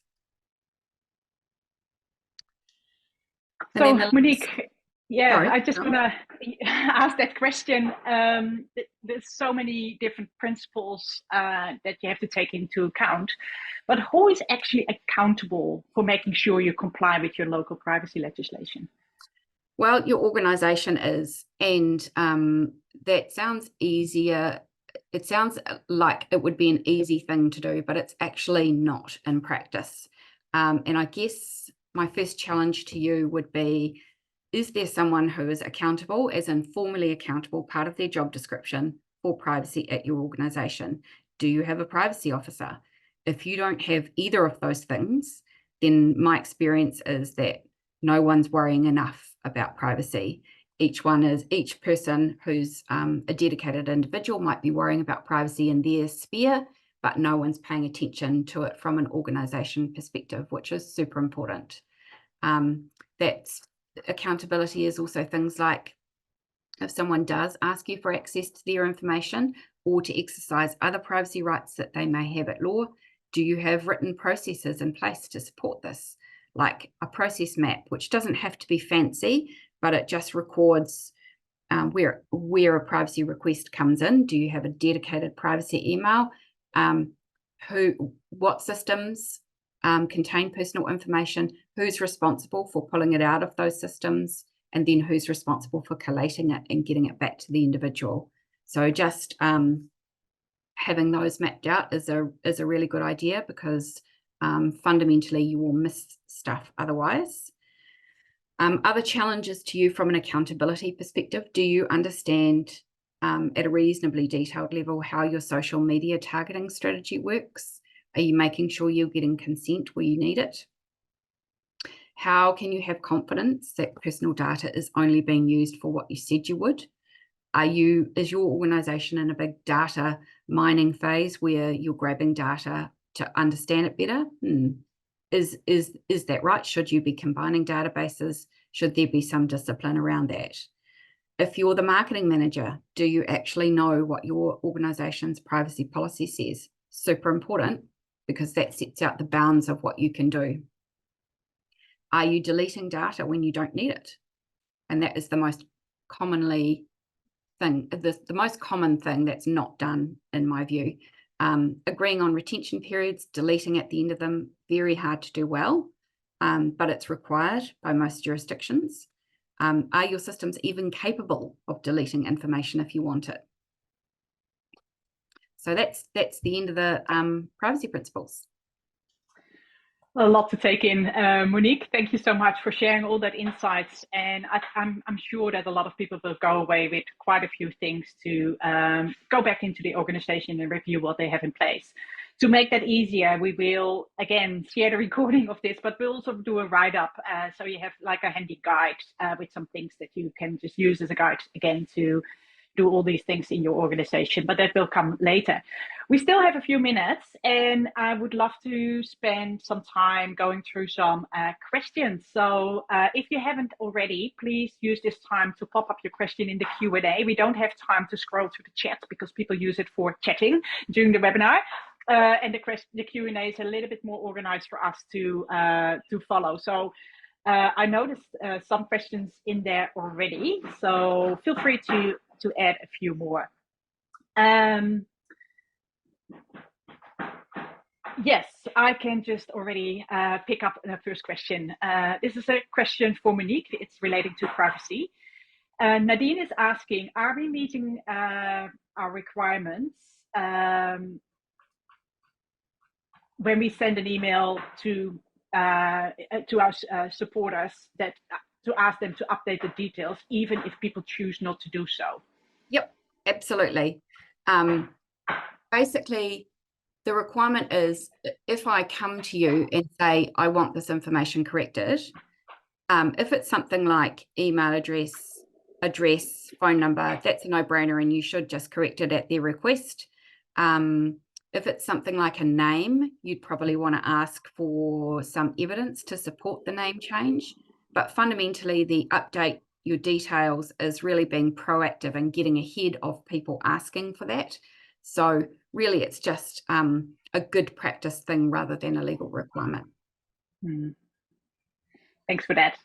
S1: So Monique, yeah,
S2: sorry,
S1: I just want to ask that question. There's so many different principles that you have to take into account, but who is actually accountable for making sure you comply with your local privacy legislation?
S2: Well, your organisation is, and that sounds easier. It sounds like it would be an easy thing to do, but it's actually not in practice. And I guess my first challenge to you would be, is there someone who is accountable, as in formally accountable, part of their job description for privacy at your organisation? Do you have a privacy officer? If you don't have either of those things, then my experience is that no one's worrying enough about privacy. Each person who's a dedicated individual might be worrying about privacy in their sphere, but no one's paying attention to it from an organisation perspective, which is super important. That's accountability is also things like if someone does ask you for access to their information or to exercise other privacy rights that they may have at law, do you have written processes in place to support this? Like a process map, which doesn't have to be fancy, but it just records where a privacy request comes in. Do you have a dedicated privacy email? What systems contain personal information? Who's responsible for pulling it out of those systems? And then who's responsible for collating it and getting it back to the individual? So just having those mapped out is a really good idea, because fundamentally you will miss stuff otherwise. Other challenges to you from an accountability perspective: do you understand at a reasonably detailed level how your social media targeting strategy works? Are you making sure you're getting consent where you need it? How can you have confidence that personal data is only being used for what you said you would? Is your organisation in a big data mining phase where you're grabbing data to understand it better? Is that right? Should you be combining databases? Should there be some discipline around that? If you're the marketing manager, do you actually know what your organisation's privacy policy says? Super important, because that sets out the bounds of what you can do. Are you deleting data when you don't need it? And that is the most common thing that's not done, in my view. Agreeing on retention periods, deleting at the end of them, very hard to do well, but it's required by most jurisdictions. Are your systems even capable of deleting information if you want it? So that's the end of the privacy principles.
S1: A lot to take in, Monique. Thank you so much for sharing all that insights. And I'm sure that a lot of people will go away with quite a few things to go back into the organization and review what they have in place. To make that easier, we will again share the recording of this, but we'll also do a write-up, so you have like a handy guide with some things that you can just use as a guide again to do all these things in your organization, but that will come later. We still have a few minutes, and I would love to spend some time going through some questions. So if you haven't already, please use this time to pop up your question in the Q&A. We don't have time to scroll through the chat because people use it for chatting during the webinar. And the Q&A is a little bit more organized for us to follow. So I noticed some questions in there already, so feel free to add a few more. Yes, I can just already pick up the first question. This is a question for Monique. It's relating to privacy. Nadine is asking, are we meeting our requirements when we send an email to our supporters that to ask them to update the details, even if people choose not to do so?
S2: Yep, absolutely. Basically, the requirement is if I come to you and say, I want this information corrected, if it's something like email address, phone number, that's a no-brainer and you should just correct it at their request. If it's something like a name, you'd probably want to ask for some evidence to support the name change. But fundamentally, the update your details is really being proactive and getting ahead of people asking for that. So really, it's just a good practice thing rather than a legal requirement.
S1: Thanks for that.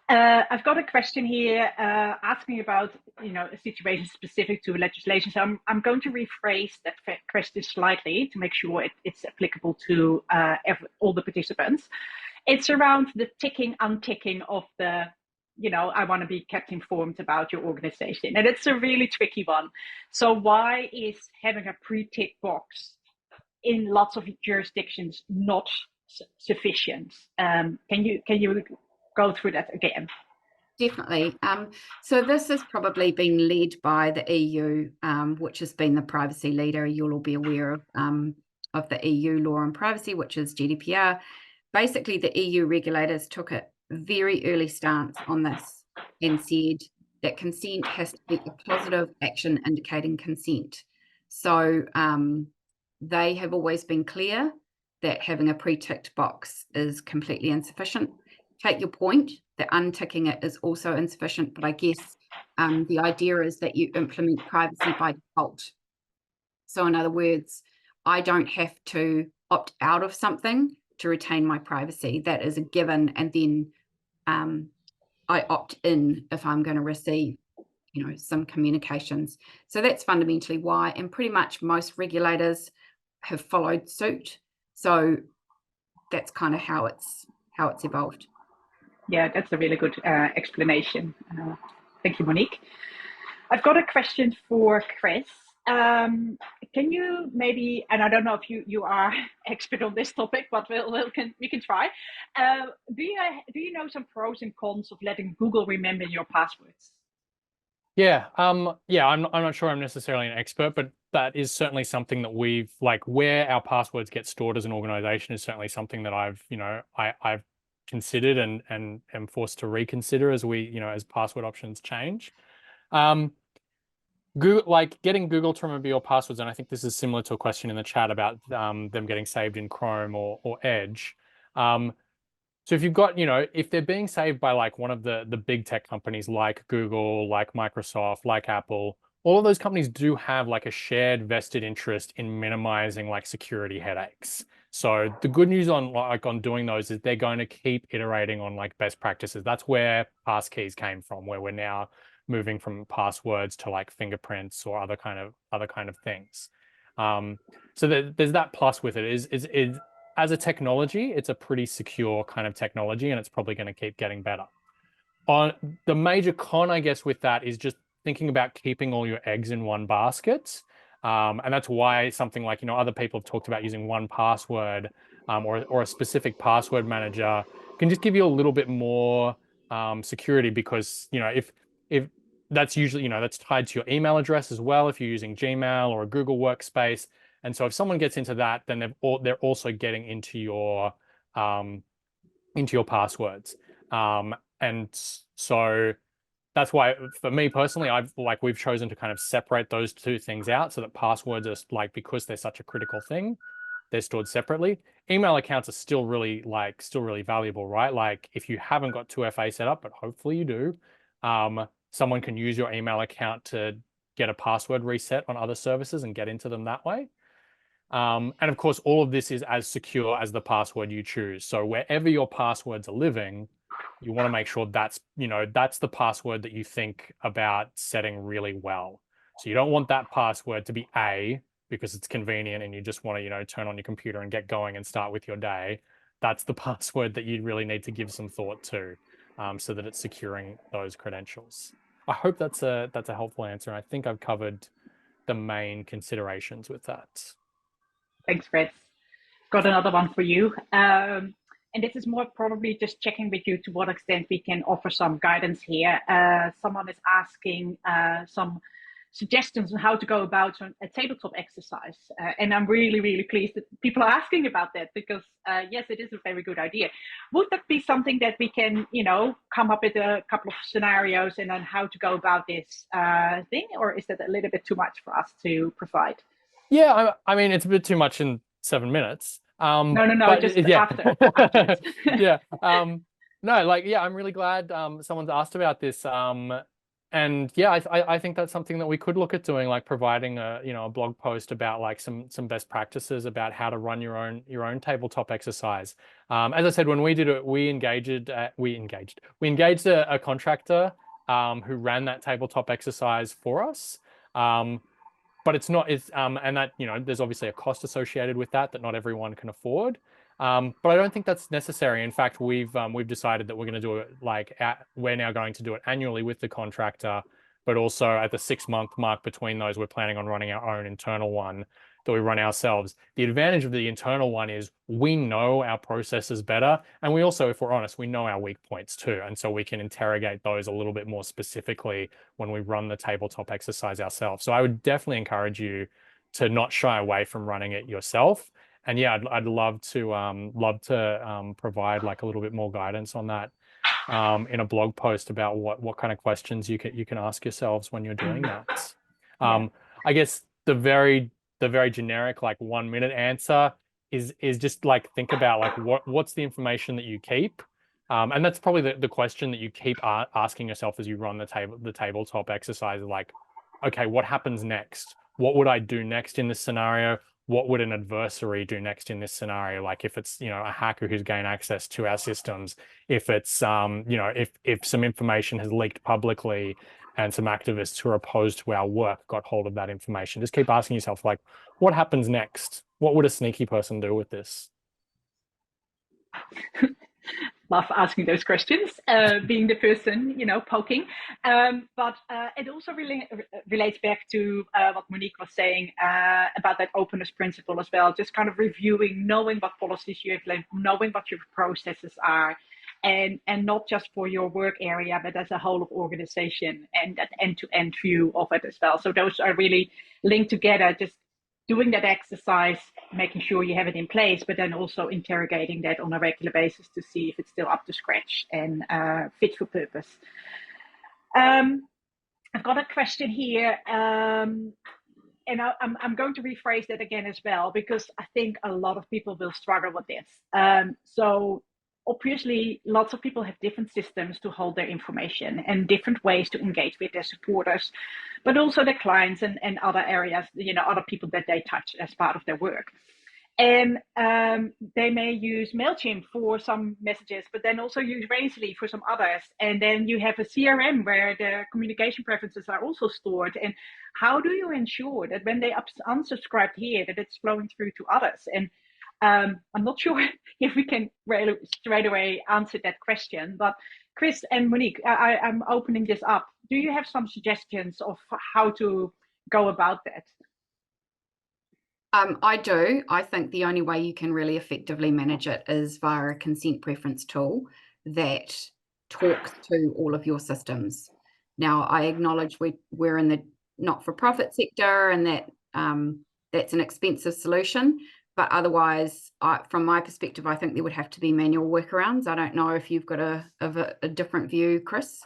S1: I've got a question here asking about, a situation specific to legislation. So I'm going to rephrase that question slightly to make sure it's applicable to all the participants. It's around the ticking, unticking of the, I want to be kept informed about your organization. And it's a really tricky one. So why is having a pre-tick box in lots of jurisdictions not sufficient? Can you go through that again?
S2: Definitely. So this has probably been led by the EU, which has been the privacy leader. You'll all be aware of the EU law on privacy, which is GDPR. Basically, the EU regulators took a very early stance on this and said that consent has to be a positive action indicating consent. So they have always been clear that having a pre-ticked box is completely insufficient. Take your point that unticking it is also insufficient, but I guess the idea is that you implement privacy by default. So in other words, I don't have to opt out of something to retain my privacy. That is a given, and then I opt in if I'm going to receive, some communications. So that's fundamentally why, and pretty much most regulators have followed suit. So that's kind of how it's evolved.
S1: Yeah, that's a really good explanation. Thank you, Monique. I've got a question for Chris. Can you maybe, and I don't know if you are expert on this topic, but we can try. Do you know some pros and cons of letting Google remember your passwords?
S3: Yeah, I'm not sure I'm necessarily an expert, but that is certainly something that we've where our passwords get stored as an organization is certainly something that I've considered and am forced to reconsider as we as password options change. Google, getting Google to remember your passwords, and I think this is similar to a question in the chat about them getting saved in Chrome or Edge. So if you've got, if they're being saved by one of the big tech companies like Google, like Microsoft, like Apple, all of those companies do have a shared vested interest in minimizing security headaches. So the good news on doing those is they're going to keep iterating on best practices. That's where passkeys came from, where we're now moving from passwords to fingerprints or other kind of things. So there's that plus with it. Is as a technology, it's a pretty secure kind of technology, and it's probably going to keep getting better. On the major con, I guess, with that is just thinking about keeping all your eggs in one basket. And that's why something like, other people have talked about using 1Password or a specific password manager can just give you a little bit more security, because, if that's usually, that's tied to your email address as well, if you're using Gmail or a Google Workspace. And so if someone gets into that, then they're also getting into your passwords. And so that's why for me personally, we've chosen to kind of separate those two things out so that passwords are like, because they're such a critical thing, they're stored separately. Email accounts are still really valuable, right? Like if you haven't got 2FA set up, but hopefully you do, someone can use your email account to get a password reset on other services and get into them that way. And of course, all of this is as secure as the password you choose. So wherever your passwords are living, you want to make sure that's the password that you think about setting really well. So you don't want that password to be A because it's convenient and you just want to, turn on your computer and get going and start with your day. That's the password that you really need to give some thought to, so that it's securing those credentials. I hope that's a helpful answer. I think I've covered the main considerations with that.
S1: Thanks, Chris. Got another one for you. And this is more probably just checking with you to what extent we can offer some guidance here. Someone is asking some suggestions on how to go about a tabletop exercise. And I'm really, really pleased that people are asking about that because, yes, it is a very good idea. Would that be something that we can, come up with a couple of scenarios and then how to go about this thing? Or is that a little bit too much for us to provide?
S3: Yeah, I mean, it's a bit too much in 7 minutes.
S1: No, just
S3: yeah.
S1: afterwards.
S3: Yeah. No, like, yeah, I'm really glad someone's asked about this. And yeah, I think that's something that we could look at doing, like providing a blog post about like some best practices about how to run your own tabletop exercise. As I said, when we did it, we engaged a contractor who ran that tabletop exercise for us. But and that, there's obviously a cost associated with that not everyone can afford. But I don't think that's necessary. In fact, we've decided that we're going to do it we're now going to do it annually with the contractor, but also at the 6-month mark between those, we're planning on running our own internal one that we run ourselves. The advantage of the internal one is we know our processes better. And we also, if we're honest, we know our weak points too. And so we can interrogate those a little bit more specifically when we run the tabletop exercise ourselves. So I would definitely encourage you to not shy away from running it yourself. And yeah, I'd love to provide like a little bit more guidance on that in a blog post about what kind of questions you can ask yourselves when you're doing that. I guess the very generic like 1-minute answer is just like think about like what's the information that you keep. And that's probably the question that you keep asking yourself as you run the tabletop exercise. Like, okay, what happens next? What would I do next in this scenario? What would an adversary do next in this scenario? Like if it's, a hacker who's gained access to our systems, if it's, if some information has leaked publicly and some activists who are opposed to our work got hold of that information, just keep asking yourself, like, what happens next? What would a sneaky person do with this?
S1: Love asking those questions, being the person, poking. But it also really relates back to what Monique was saying about that openness principle as well. Just kind of reviewing, knowing what policies you have, knowing what your processes are, and not just for your work area, but as a whole of organization and that end-to-end view of it as well. So those are really linked together. Just doing that exercise, making sure you have it in place, but then also interrogating that on a regular basis to see if it's still up to scratch and fit for purpose. I've got a question here, and I'm going to rephrase that again as well, because I think a lot of people will struggle with this. So obviously, lots of people have different systems to hold their information and different ways to engage with their supporters, but also their clients and other areas, other people that they touch as part of their work. And they may use MailChimp for some messages, but then also use Razorly for some others. And then you have a CRM where the communication preferences are also stored. And how do you ensure that when they unsubscribe here, that it's flowing through to others? And I'm not sure if we can straight away answer that question, but Chris and Monique, I'm opening this up. Do you have some suggestions of how to go about that?
S2: I do. I think the only way you can really effectively manage it is via a consent preference tool that talks to all of your systems. Now, I acknowledge we're in the not-for-profit sector and that that's an expensive solution. But otherwise, from my perspective, I think there would have to be manual workarounds. I don't know if you've got a different view, Chris.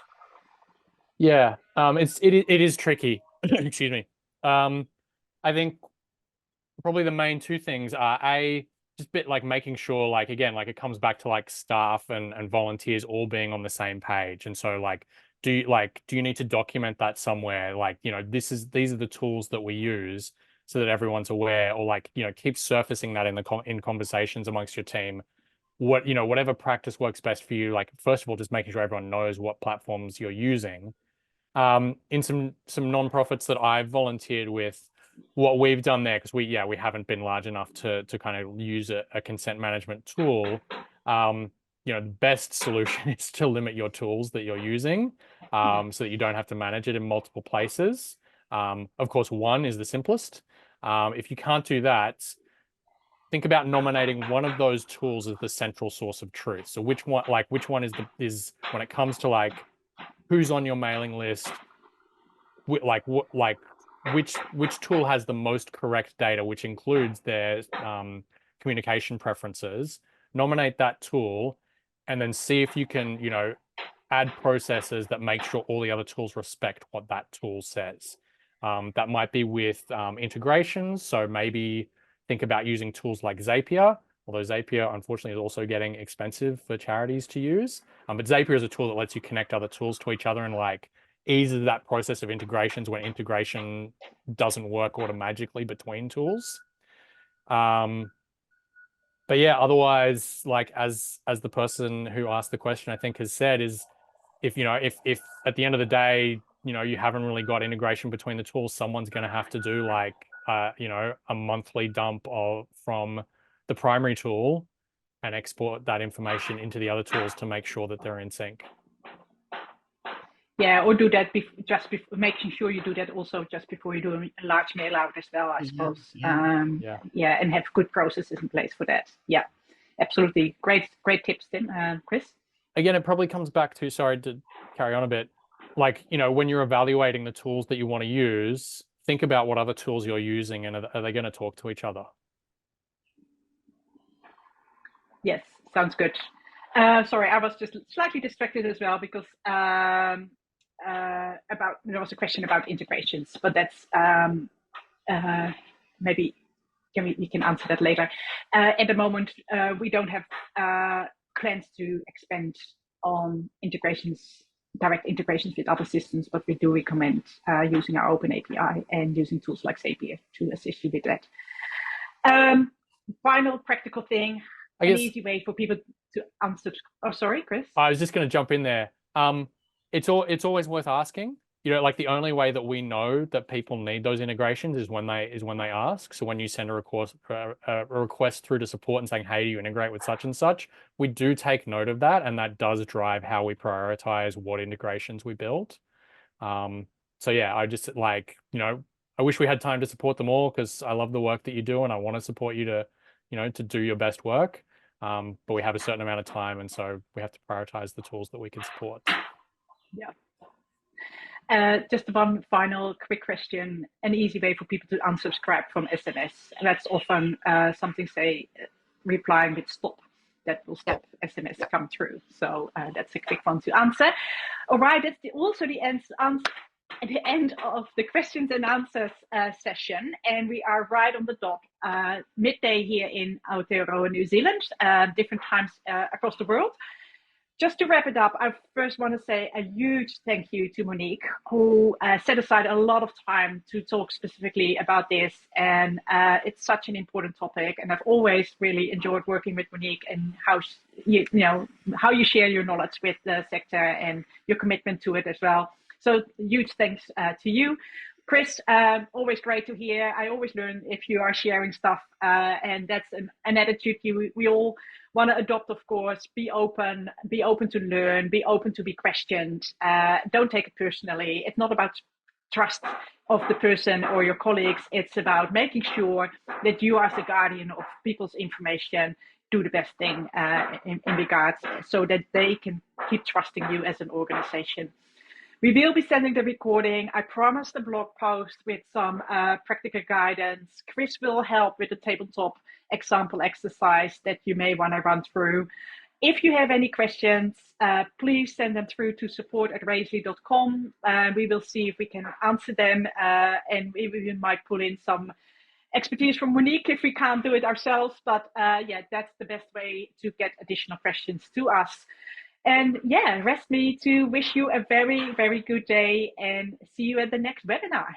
S3: Yeah, it is tricky. Excuse me. I think probably the main two things are just bit like making sure, like, again, like it comes back to like staff and volunteers all being on the same page. And so like do you need to document that somewhere, like, these are the tools that we use, so that everyone's aware, or like, keep surfacing that in conversations amongst your team. Whatever practice works best for you, like, first of all, just making sure everyone knows what platforms you're using. In some nonprofits that I've volunteered with, what we've done there, because we haven't been large enough to kind of use a consent management tool. The best solution is to limit your tools that you're using, so that you don't have to manage it in multiple places. Of course, one is the simplest. If you can't do that, think about nominating one of those tools as the central source of truth. So which one is when it comes to like who's on your mailing list, which tool has the most correct data, which includes their communication preferences. Nominate that tool, and then see if you can, add processes that make sure all the other tools respect what that tool says. That might be with integrations. So maybe think about using tools like Zapier, although Zapier, unfortunately, is also getting expensive for charities to use. But Zapier is a tool that lets you connect other tools to each other and like eases that process of integrations when integration doesn't work automatically between tools. But yeah, otherwise, like as the person who asked the question, I think, has said, is if at the end of the day, you haven't really got integration between the tools, someone's going to have to do like a monthly dump from the primary tool and export that information into the other tools to make sure that they're in sync.
S1: Yeah, or do that making sure you do that also just before you do a large mail out as well, I suppose.
S3: Yeah,
S1: and have good processes in place for that. Yeah, absolutely. Great tips, Tim. Chris?
S3: Again, it probably comes back to, sorry to carry on a bit, like, when you're evaluating the tools that you want to use, think about what other tools you're using, and are they going to talk to each other?
S1: Yes, sounds good. Sorry, I was just slightly distracted as well because there was a question about integrations, but that's maybe we can answer that later. At the moment, we don't have plans to expand on direct integrations with other systems, but we do recommend using our open API and using tools like Zapier to assist you with that. Final practical thing. An easy way for people to answer. Oh, sorry, Chris.
S3: I was just going to jump in there. It's always worth asking. Like the only way that we know that people need those integrations is when they ask. So when you send a request through to support and saying, "Hey, do you integrate with such and such?" We do take note of that, and that does drive how we prioritize what integrations we build. So yeah, I just like, I wish we had time to support them all, because I love the work that you do and I want to support you to, to do your best work. But we have a certain amount of time, and so we have to prioritize the tools that we can support.
S1: Yeah. Just one final quick question. An easy way for people to unsubscribe from SMS. And that's often something, say, replying with stop. That will stop SMS come through. So that's a quick one to answer. All right, that's also the end of the questions and answers session, and we are right on the dot, midday here in Aotearoa, New Zealand, different times across the world. Just to wrap it up, I first want to say a huge thank you to Monique, who set aside a lot of time to talk specifically about this, and it's such an important topic, and I've always really enjoyed working with Monique and how you share your knowledge with the sector and your commitment to it as well. So huge thanks to you. Chris, always great to hear. I always learn if you are sharing stuff, and that's an attitude we all want to adopt, of course. Be open to learn, be open to be questioned. Don't take it personally. It's not about trust of the person or your colleagues. It's about making sure that you, as a guardian of people's information, do the best thing in regards, so that they can keep trusting you as an organization. We will be sending the recording. I promised a blog post with some practical guidance. Chris will help with the tabletop example exercise that you may want to run through. If you have any questions, please send them through to support@raisely.com. We will see if we can answer them, and we might pull in some expertise from Monique if we can't do it ourselves. But yeah, that's the best way to get additional questions to us. And yeah, rest me to wish you a very, very good day and see you at the next webinar.